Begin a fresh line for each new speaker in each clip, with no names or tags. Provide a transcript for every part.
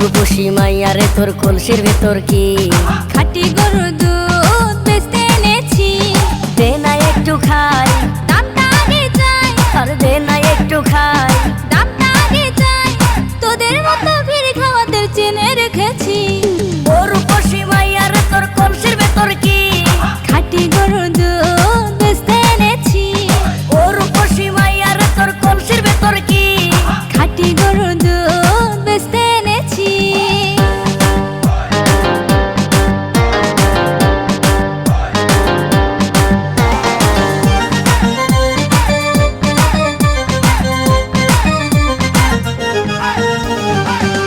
রূপসী মাইয়ারে তোর কলসির ভেতর কি
খাঁটি গরুর দুধ বেচতে এনেছি।
দে না একটু খাই,
দামটা আগে চাই,
আর দে না একটু খাই।
দামটা আগে চাই, তোদের মতো ভিড় খাওয়াদের চেনে রেখেছি।
ও রূপসী মাইয়ারে তোর কলসির ভেতর কি
খাঁটি গরুর দুধ বেচতে এনেছি।
ও রূপসী মাইয়ারে তোর কলসির ভেতর কি
খাঁটি গরুর দুধ বেচতে এনেছি।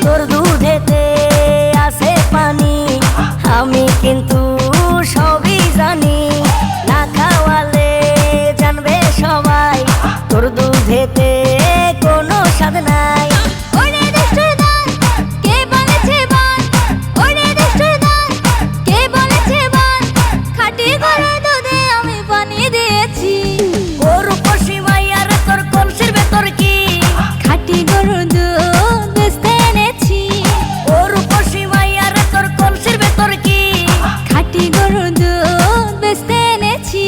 তোর দুধেতে আছে পানি, আমি কিন্তু সবই জানি। না খাওয়ালে জানবে সবাই তোর দুধেতে কোনো স্বাদ নাই।
ওরে দুষ্টুর দল, কে বলেছে বল? ওরে দুষ্টুর দল, কে বলেছে বল? খাঁটি গরুর দুধে আমি পানি দিয়েছি।
ও রূপসী মাইয়ারে তোর কলসির ভেতর কি
খাঁটি গরুর দুধ বেচতে এনেছি।
ও রূপসী মাইয়ারে তোর কলসির ভেতর কি
খাঁটি গরুর দুধ বেচতে এনেছি।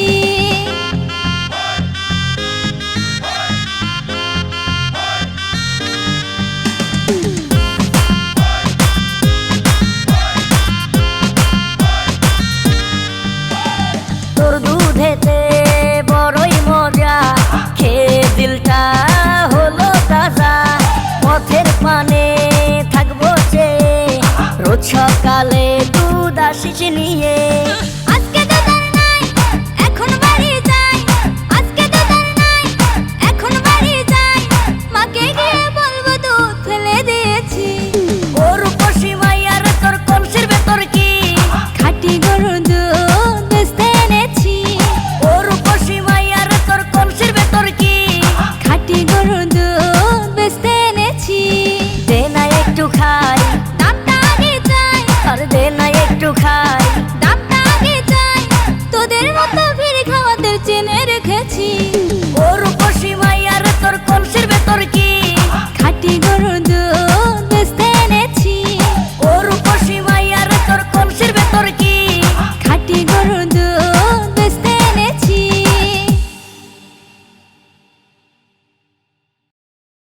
তোর দুধেতে বড়ই মজা, খেয়ে দিলটা হলো তাজা। পথের পানে থাকবো চেয়ে, রোজ সকালে দুধ আসিস নিয়ে।